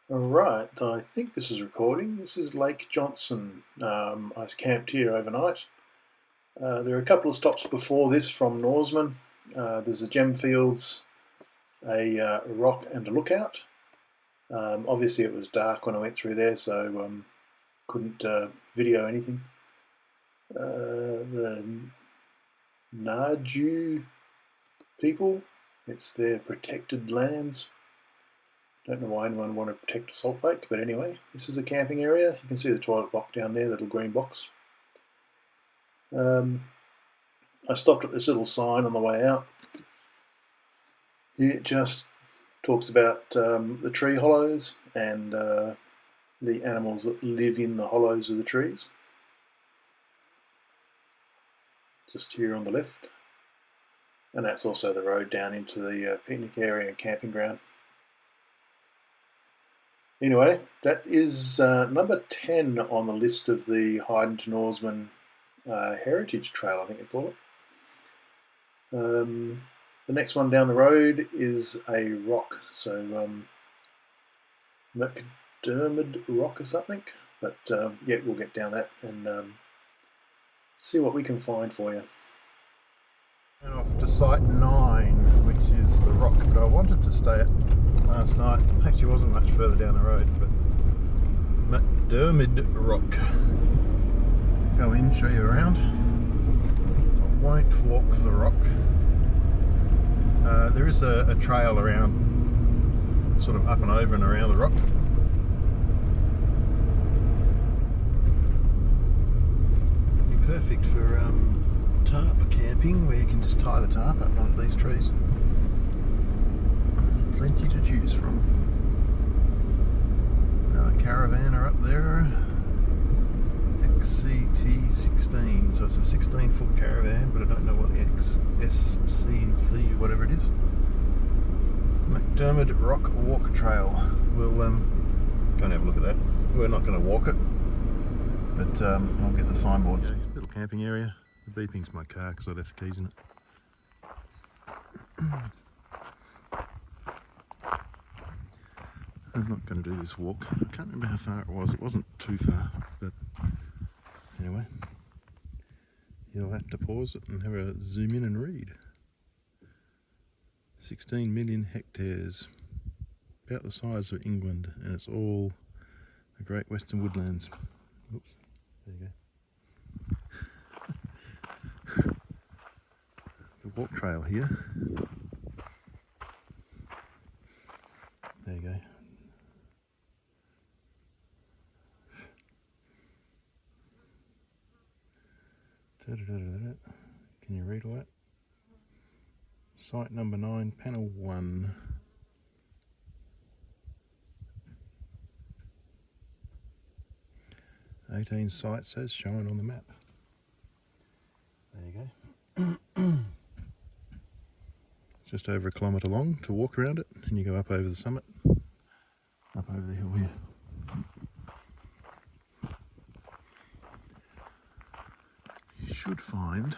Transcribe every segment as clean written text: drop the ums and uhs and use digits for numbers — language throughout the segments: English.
Alright, I think this is recording. This is Lake Johnson. I camped here overnight. There are a couple of stops before this from Norseman. There's the gem fields, a rock and a lookout. Obviously it was dark when I went through there, so couldn't video anything. The Naju people, it's their protected lands. Don't know why anyone wanted to protect a salt lake, but anyway, this is a camping area. You can see the toilet block down there, the little green box. I stopped at this little sign on the way out. It just talks about the tree hollows and the animals that live in the hollows of the trees. Just here on the left. And that's also the road down into the picnic area and camping ground. Anyway, that is number 10 on the list of the Hyden to Norseman Heritage Trail, I think they call it. The next one down the road is a rock, so Mcdermid rock or something, but yeah, we'll get down that and see what we can find for you. And off to site 9, which is the rock that I wanted to stay at last night. Actually wasn't much further down the road, but Mcdermid rock. Go in, show you around. I won't walk the rock. There is a trail around, sort of up and over and around the rock. Be perfect for tarp camping, where you can just tie the tarp up onto these trees. Plenty to choose from. Another caravanner up there, XCT16, so it's a 16-foot caravan, but I don't know what the XSCT, whatever it is. Mcdermid Rock Walk Trail. We'll go and have a look at that. We're not going to walk it, but I'll get the signboards. Okay, little camping area. The beeping's my car because I left the keys in it. I'm not going to do this walk. I can't remember how far it was. It wasn't too far, but anyway, you'll have to pause it and have a zoom in and read. 16 million hectares, about the size of England, and it's all the Great Western Woodlands. Oops, there you go. The walk trail here. There you go. Can you read all that? Site number 9, panel 1. "18 sites as shown on the map." There you go. It's just over a kilometre long to walk around it, and you go up over the summit, up over the hill here. You should find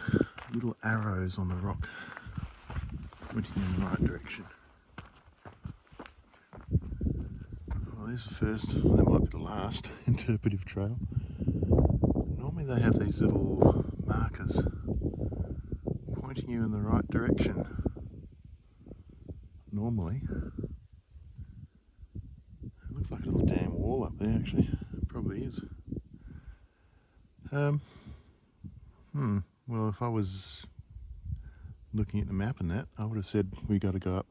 little arrows on the rock pointing in the right direction. Well, there's the first, well, that might be the last interpretive trail. Normally they have these little markers pointing you in the right direction. Normally. It looks like a little damn wall up there, actually. It probably is. Well, if I was looking at the map and that, I would have said we got to go up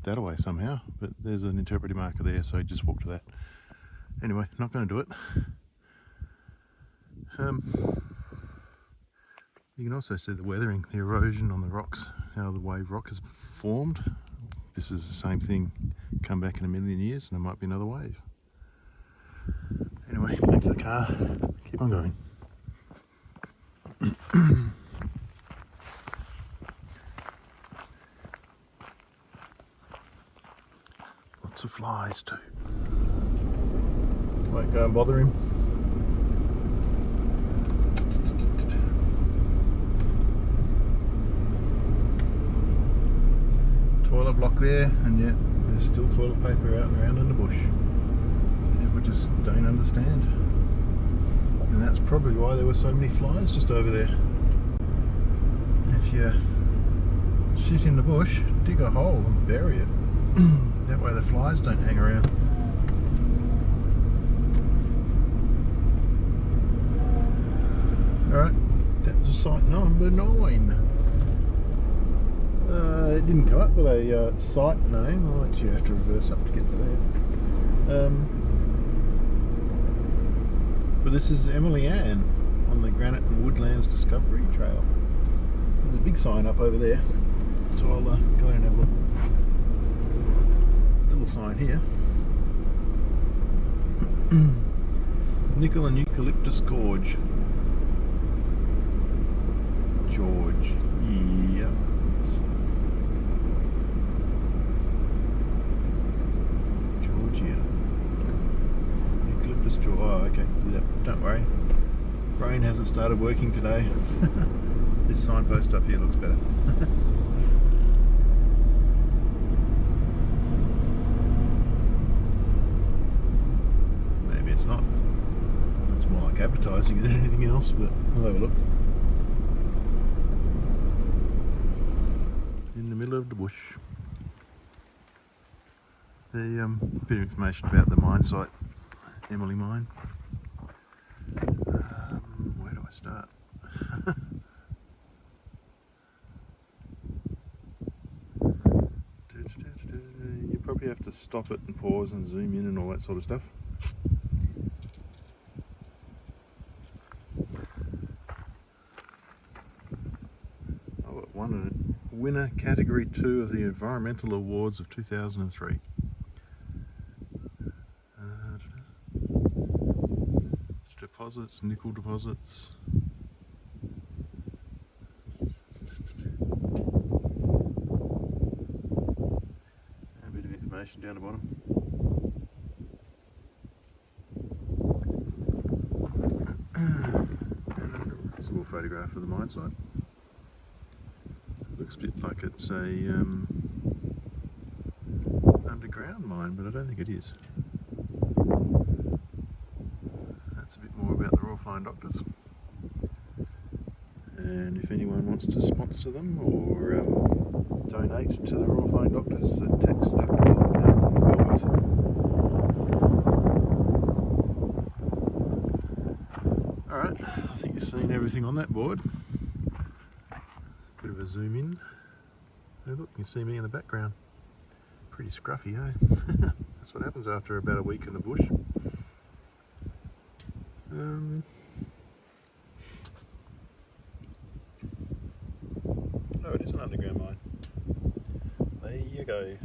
that way somehow, but there's an interpretive marker there, so just walk to that. Anyway, not going to do it. You can also see the weathering, the erosion on the rocks, how the wave rock has formed. This is the same thing, come back in a million years and there might be another wave. Anyway, back to the car, keep on going. Lots of flies too. Won't go and bother him. Toilet block there, and yet there's still toilet paper out and around in the bush. just don't understand. And that's probably why there were so many flies just over there. If you shit in the bush, dig a hole and bury it. That way the flies don't hang around. Alright, that's site number 9. It didn't come up with a site name. I'll actually have to reverse up to get to there. But this is Emily Ann on the Granite and Woodlands Discovery Trail. There's a big sign up over there, so I'll go and have a look. Little sign here. Nickel and Eucalyptus Gorge. George. Yeah. Georgia. Eucalyptus George. Oh, okay. Yep. Don't worry. Brain hasn't started working today. This signpost up here looks better. Maybe it's not. It's more like advertising than anything else, but we'll have a look. In the middle of the bush. The bit of information about the mine site, Emily Mine. Where do I start? You probably have to stop it and pause and zoom in and all that sort of stuff. Oh, it won a winner category 2 of the Environmental Awards of 2003. It's deposits, nickel deposits. Down the bottom. And a small photograph of the mine site. Looks a bit like it's a underground mine, but I don't think it is. That's a bit more about the Royal Flying Doctors. And if anyone wants to sponsor them or donate to the Royal Flying Doctors, the tax deductible and well worth it. Alright, I think you've seen everything on that board. Bit of a zoom in. Oh look, you can see me in the background. Pretty scruffy, eh? That's what happens after about a week in the bush. Oh, it is an underground mine. There you go.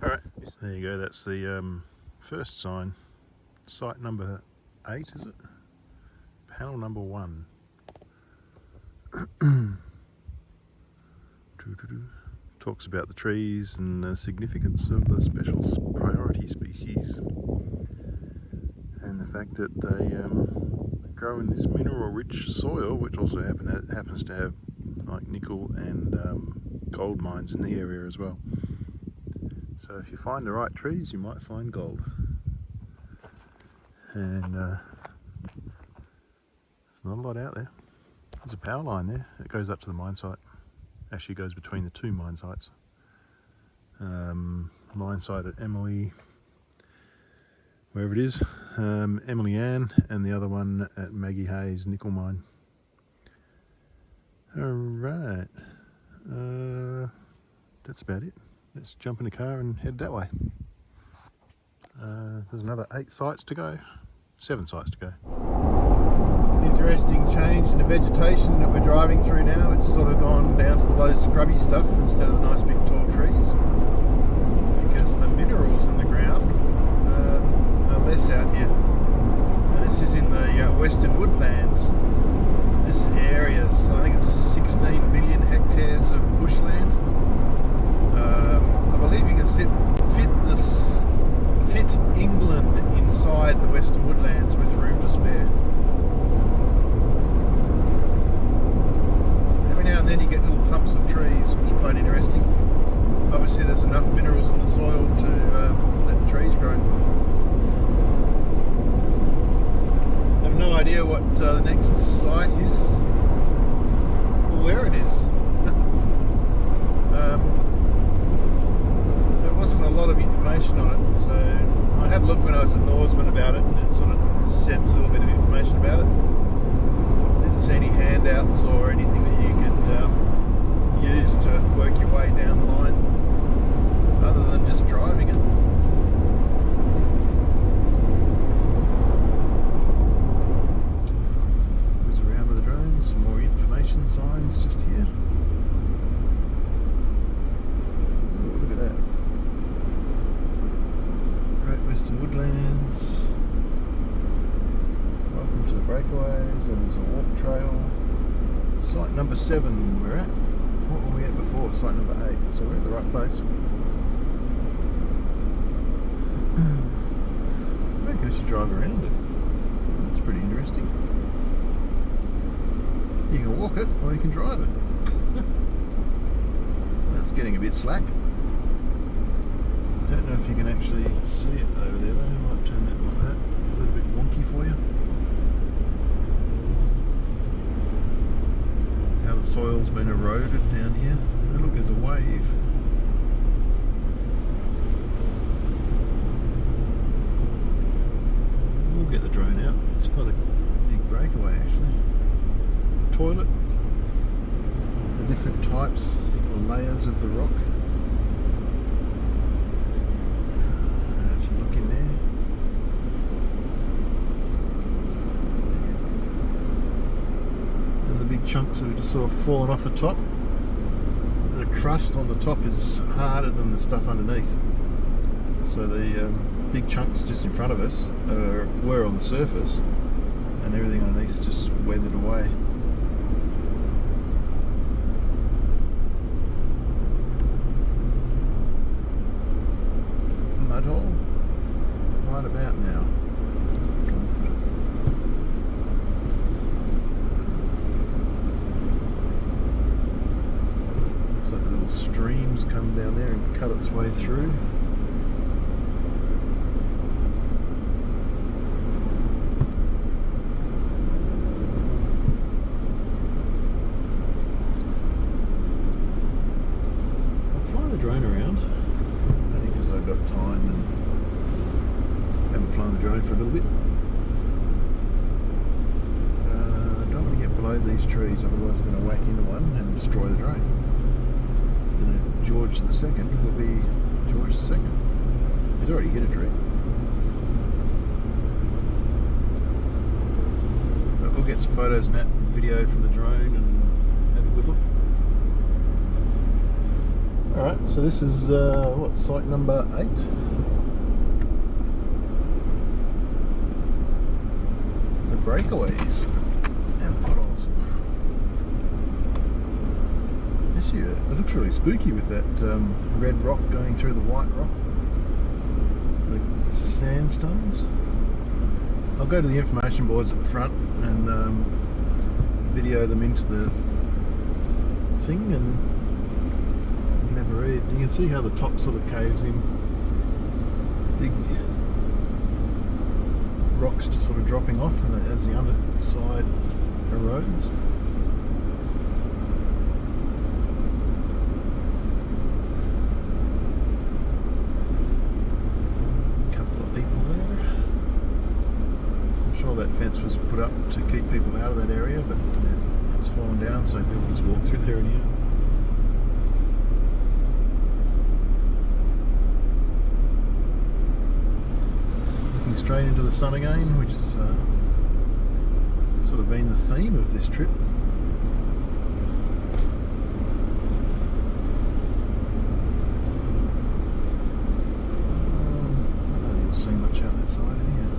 Alright, there you go, that's the first sign. Site number 8, is it? Panel number 1. Talks about the trees and the significance of the special priority species and the fact that they grow in this mineral-rich soil, which also happens to have like nickel and gold mines in the area as well. So if you find the right trees, you might find gold. And there's not a lot out there. There's a power line there. It goes up to the mine site. Actually goes between the 2 mine sites. Mine site at Emily, wherever it is, Emily Ann, and the other one at Maggie Hayes nickel mine. Alright, that's about it. Let's jump in the car and head that way. There's another 8 sites to go, 7 sites to go. Interesting change in the vegetation that we're driving through now. It's sort of gone down to the low scrubby stuff instead of the nice big tall trees, because the minerals in the ground are less out here. And this is in the western woodlands. This area is, I think it's 16 million hectares of bushland. I believe you can fit England inside the western woodlands with room to spare. Every now and then you get little clumps of trees, which is quite interesting. Obviously there's enough minerals in the soil to let the trees grow. I have no idea what the next site is, or where it is. There wasn't a lot of information on it, so I had a look when I was at Norseman about it, and it sort of said a little bit of information about it. Didn't see any handouts or anything that you could use to work your way down the line, other than just driving it. Goes around with the drone, some more information signs just here. Oh, look at that. Great Western Woodlands. Welcome to the breakaways, and there's a walk trail. Site number 7 we're at. What were we at before? Site number 8. So we're at the right place. I reckon I should drive around it. That's pretty interesting. You can walk it or you can drive it. That's getting a bit slack. Don't know if you can actually see it over there though. I might turn that like that. It's a little bit wonky for you. How the soil's been eroded down here. Oh look, there's a wave. We'll get the drone out. It's quite a big breakaway actually. There's a toilet. The different types or layers of the rock. If you look in there. And the big chunks that have just sort of fallen off the top. The crust on the top is harder than the stuff underneath. So the big chunks just in front of us were on the surface, and everything underneath just weathered away. Mud hole right about now. Looks like little streams come down there and cut its way through. Drone around, only because I've got time and haven't flown the drone for a little bit. I don't want to get below these trees, otherwise I'm going to whack into one and destroy the drone. Then George II will be George II. He's already hit a tree. But we'll get some photos and that and video from the drone and have a good look. Alright, so this is what, site number 8? The breakaways and the potholes. Actually, it looks really spooky with that red rock going through the white rock. The sandstones. I'll go to the information boards at the front and video them into the thing and have a read. You can see how the top sort of caves in. Big rocks just sort of dropping off, and as the underside erodes. A couple of people there. I'm sure that fence was put up to keep people out of that area, but it's fallen down, so people just walk through there anyhow. Straight into the sun again, which has sort of been the theme of this trip. Don't know that you'll see much out that side anyhow.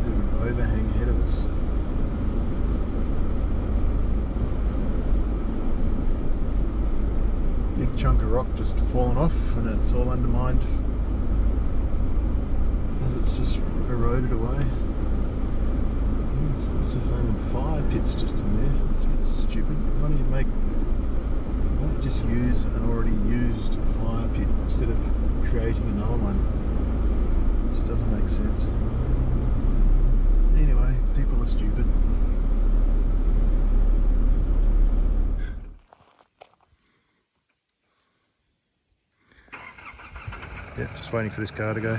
Bit of an overhang ahead of us. Big chunk of rock just fallen off, and it's all undermined as it's just eroded away. There's only fire pits just in there. It's a bit stupid. Why don't you just use an already used fire pit instead of creating another one? It just doesn't make sense. Anyway, people are stupid. Yeah, just waiting for this car to go.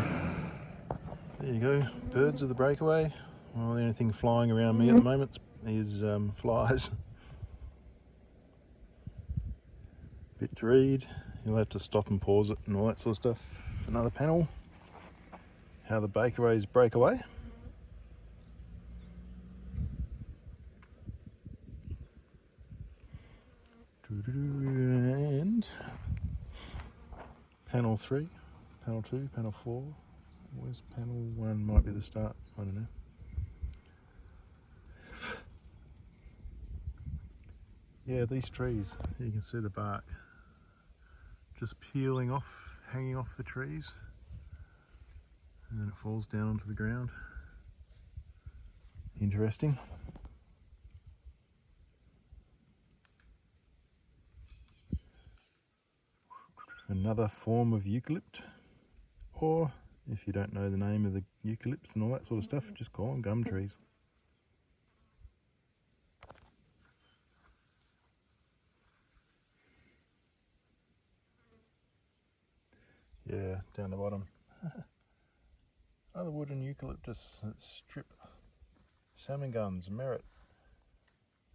There you go, birds of the breakaway. Well, the only thing flying around me at the moment is flies. Bit to read. You'll have to stop and pause it and all that sort of stuff. Another panel. How the breakaways break away. And panel 3, panel 2, panel 4. Where's panel 1? Might be the start. I don't know. Yeah, these trees, you can see the bark just peeling off, hanging off the trees, and then it falls down onto the ground. Interesting. Another form of eucalypt, or if you don't know the name of the eucalypts and all that sort of stuff, just call them gum trees. Yeah, down the bottom. Other wood and eucalyptus strip, salmon gums, merit,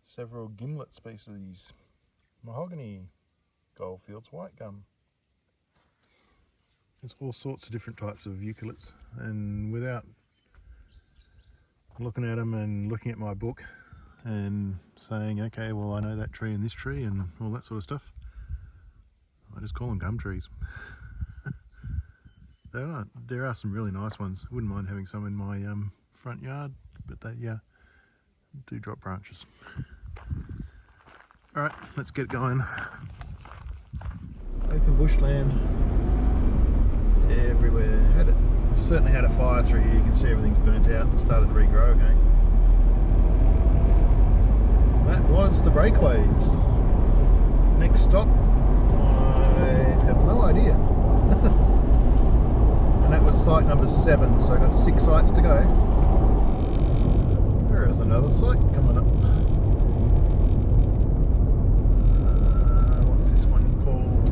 several gimlet species, mahogany, goldfields, white gum. There's all sorts of different types of eucalypts, and without looking at them and looking at my book and saying, okay, well, I know that tree and this tree and all that sort of stuff, I just call them gum trees. There are some really nice ones. Wouldn't mind having some in my front yard, but they do drop branches. All right, let's get going. Open bushland everywhere. Certainly had a fire through here. You can see everything's burnt out and started to regrow again. That was the breakaways. Next stop, I have no idea. And that was site number 7, so I've got 6 sites to go. There is another site coming up. What's this one called?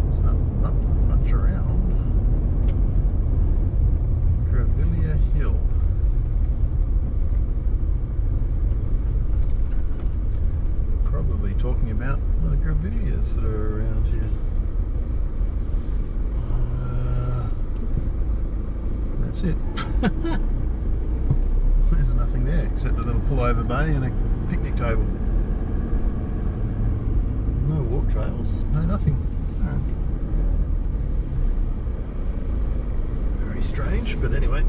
There's nothing much around. Gravillia Hill. Probably talking about the gravillias that are around here. That's it. There's nothing there except a little pullover bay and a picnic table. No walk trails, no nothing. No. Very strange, but anyway.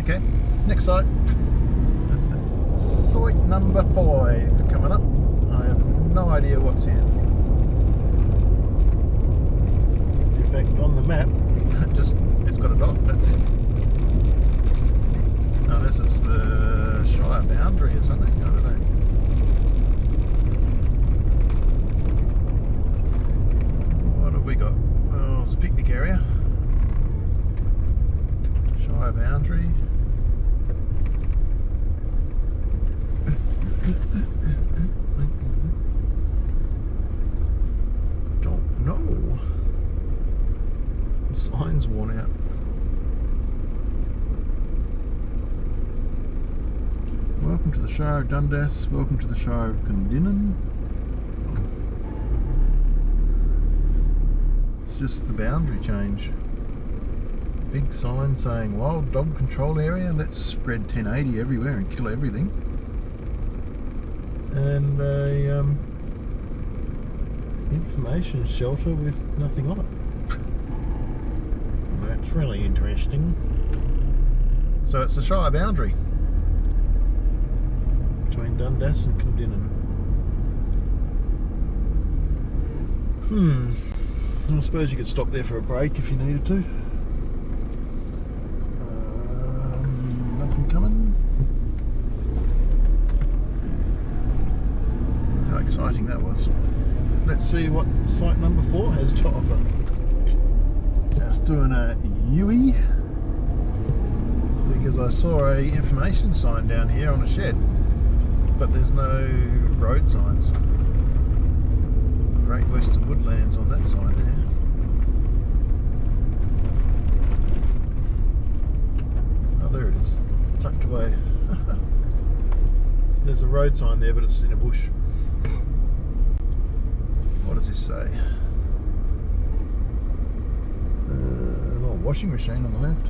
Okay, next site. Site number 5 coming up. I have no idea what's here. In fact, on the map, it's got a dot, that's it. Unless it's the Shire boundary or something, I don't know. What have we got? Oh, it's a picnic area. Shire boundary. Don't know. The sign's worn out. Welcome to the Shire of Dundas. Welcome to the Shire of Cundinnon. It's just the boundary change. Big sign saying wild dog control area. Let's spread 1080 everywhere and kill everything. And a information shelter with nothing on it. That's really interesting. So it's the Shire boundary between Dundas and Cundinnon. I suppose you could stop there for a break if you needed to. think that was. Let's see what site number 4 has to offer. Just doing a UE because I saw a information sign down here on a shed, but there's no road signs. Great Western Woodlands on that side there. Oh, there it is, tucked away. There's a road sign there, but it's in a bush. What does this say? An old washing machine on the left.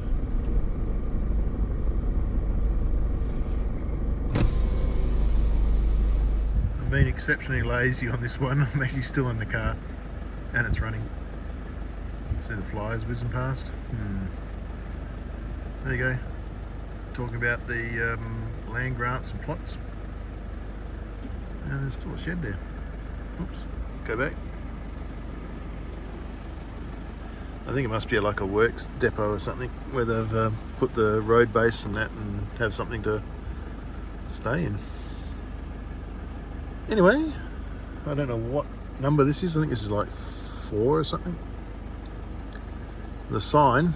I'm being exceptionally lazy on this one. I'm actually still in the car and it's running. See the flies whizzing past? There you go. Talking about the land grants and plots. And there's still a shed there. Oops, go back. I think it must be like a works depot or something where they've put the road base and that and have something to stay in. Anyway, I don't know what number this is. I think this is like 4 or something. The sign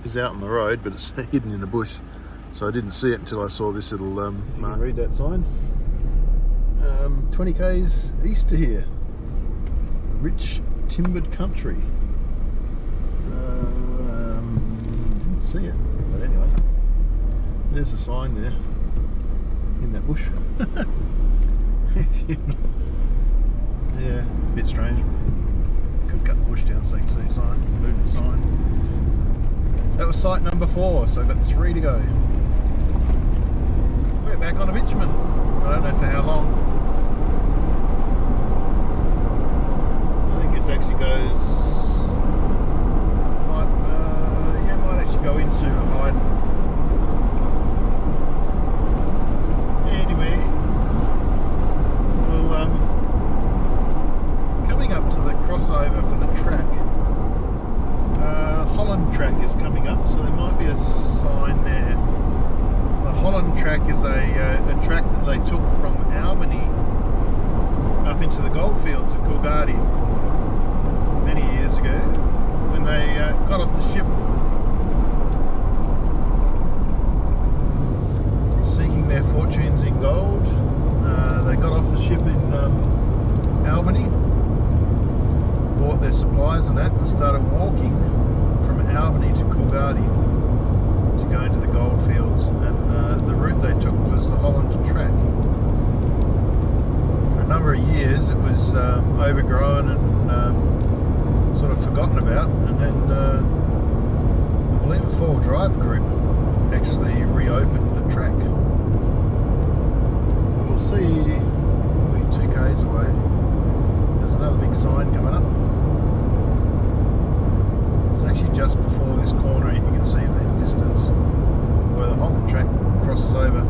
is out on the road, but it's hidden in the bush, so I didn't see it until I saw this little mark. Read that sign. 20 k's east of here. Rich timbered country. Didn't see it, but anyway, there's a sign there in that bush. Yeah, a bit strange. Could cut the bush down so you can see the sign, move the sign. That was site number 4, so I've got 3 to go. We're back on a bitumen. I don't know for how long. I think this actually goes, might actually go into Hyden. Anyway, well, coming up to the crossover for the track, Holland track is coming up, so there might be a sign there. The Holland track is a track that they took from Albany up into the goldfields of Coolgardie many years ago when they got off the ship seeking their fortunes in gold. They got off the ship in Albany, bought their supplies and that, and started walking from Albany to Coolgardie to go into the goldfields, and the route they took was the Holland track. For a number of years it was overgrown and sort of forgotten about, and then I believe a 4-wheel drive group actually reopened the track. We'll see, we're 2 k's away. There's another big sign coming up. It's actually just before this corner, you can see the distance where the Holland track crosses over.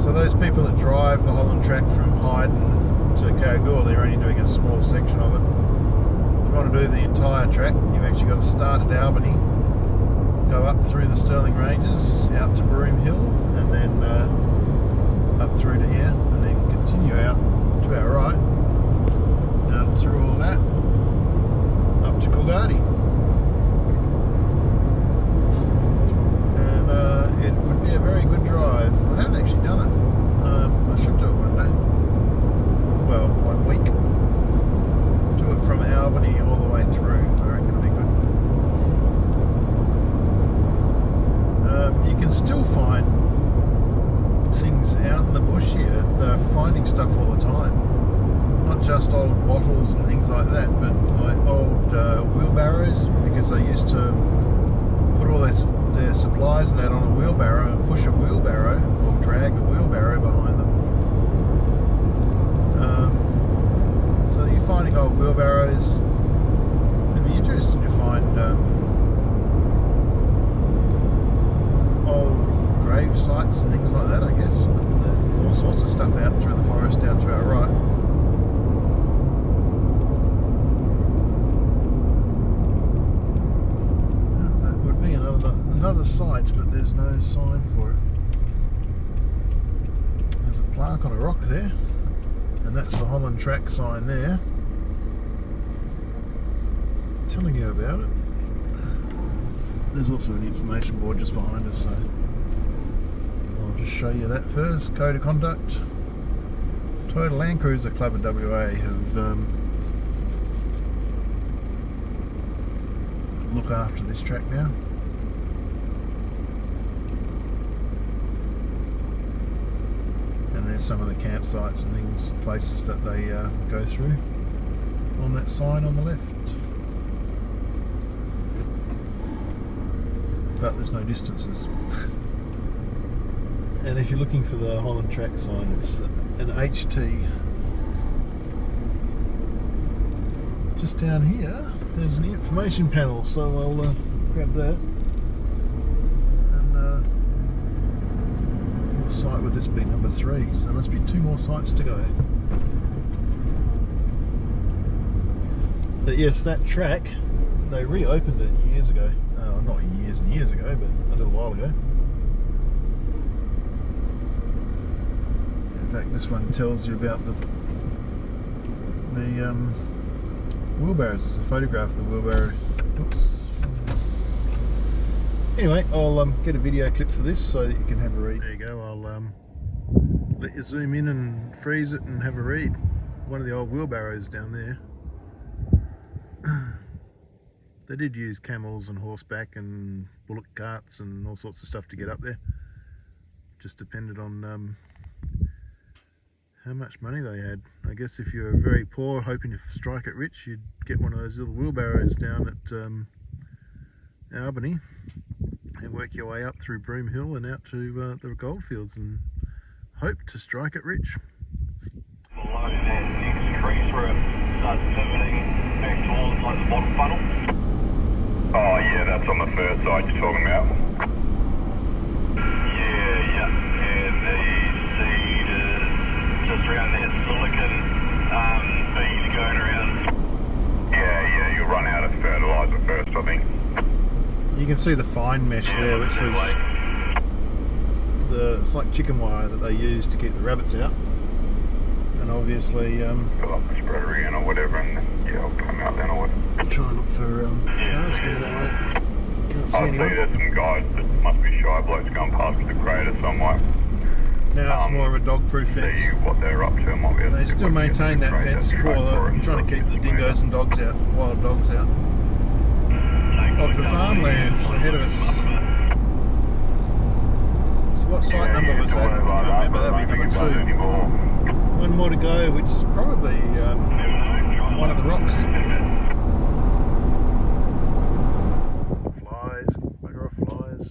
So those people that drive the Holland track from Hyden to Cargool, they're only doing a small section of it. If you want to do the entire track, you've actually got to start at Albany, go up through the Stirling Ranges, out to Broome Hill, and then up through to here, and then continue out to our right, out through all that, up to Coolgardie. And it would be a very good drive. I haven't actually done it. I should do it one day. Well, 1 week. Do it from Albany all the way through. I reckon it'll be good. You can still find things out in the bush here. They're finding stuff all the time. Not just old bottles and things like that, but like old wheelbarrows, because they used to put all their supplies and that on a wheelbarrow and push a wheelbarrow or drag a wheelbarrow behind them. So you're finding old wheelbarrows. It'd be interesting to find old grave sites and things like that, I guess. But there's all sorts of stuff out through the forest out to our right. That would be another site, but there's no sign for it. There's a plaque on a rock there, And that's the Holland track sign there, telling you about it. There's also an information board just behind us, so I'll just show you that first. Code of conduct. Toyota Land Cruiser Club of WA have look after this track now. And there's some of the campsites and things, places that they go through on that sign on the left. But there's no distances. And if you're looking for the Holland track sign, it's an HT. Just down here, there's an information panel, so I'll grab that. And what site would this be? Number 3. So there must be 2 more sites to go. But yes, that track, they reopened it years ago. Not years and years ago, but a little while ago. In fact, this one tells you about the wheelbarrows. It's a photograph of the wheelbarrow. Oops. Anyway, I'll get a video clip for this so that you can have a read. There you go. I'll let you zoom in and freeze it and have a read. One of the old wheelbarrows down there. They did use camels and horseback and bullock carts and all sorts of stuff to get up there. Just depended on how much money they had. I guess if you're very poor, hoping to strike it rich, you'd get one of those little wheelbarrows down at Albany and work your way up through Broome Hill and out to the goldfields and hope to strike it rich. Below that next crease where it starts pivoting back towards like the bottom funnel. Oh yeah, that's on the first side you're talking about. Yeah. And the seed is just around that silicon bead going around. Yeah, you'll run out of fertiliser first, I think. You can see the fine mesh there, which was it's like chicken wire that they use to keep the rabbits out. And obviously fill up the spreader again or whatever, and yeah, I'll come out then or what. Try and look for cars going that way. Can't see I see anyone. there's some guys that must be Shire blokes going past with the crater somewhere. Now it's more of a dog-proof fence. See what they're up to and what we're. They still maintain that fence for trying to keep the dingoes and dogs out, wild dogs out of the farmlands ahead of us. So what site number was that? I can't remember. That'd be number 2. One more to go, which is probably one of the rocks. Flies, bugger off flies.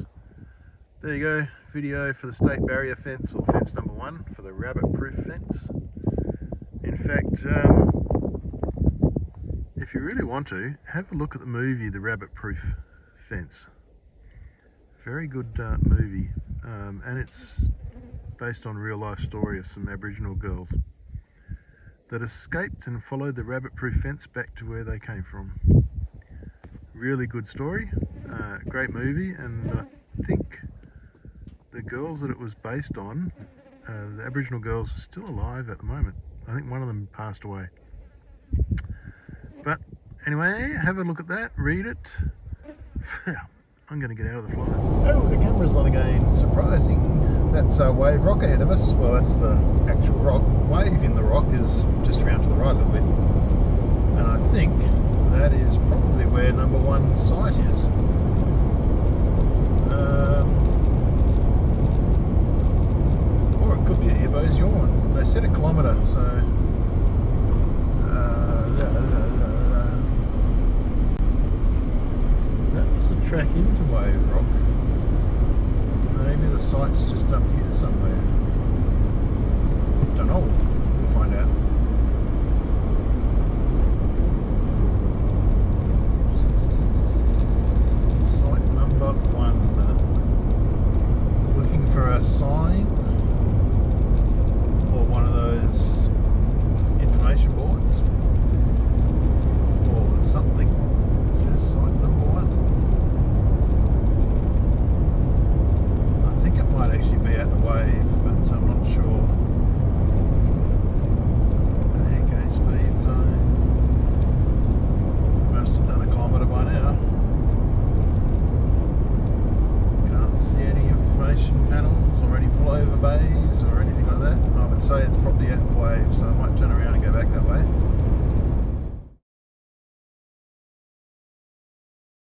There you go, video for the state barrier fence, or fence number 1 for the rabbit-proof fence. In fact, if you really want to, have a look at the movie The Rabbit-Proof Fence. Very good movie, and it's based on a real life story of some Aboriginal girls that escaped and followed the rabbit-proof fence back to where they came from. Really good story, great movie, and I think the girls that it was based on, the Aboriginal girls, are still alive at the moment. I think one of them passed away. But anyway, have a look at that, read it. I'm going to get out of the flies. Oh, the camera's on again. Surprising. That's a wave rock ahead of us. Well, that's the actual rock. Wave in the rock is just around to the right a little bit. And I think that is probably where number 1 site is. Or it could be a Hibbo's Yawn. They said a kilometre, so... that was the track into Wave Rock. Maybe the site's just up here somewhere. Don't know. We'll find out. Site number 1. Looking for a sign or one of those information boards or something. It says site number 1. I think it might actually be at the wave, but I'm not sure. wave, so I might turn around and go back that way.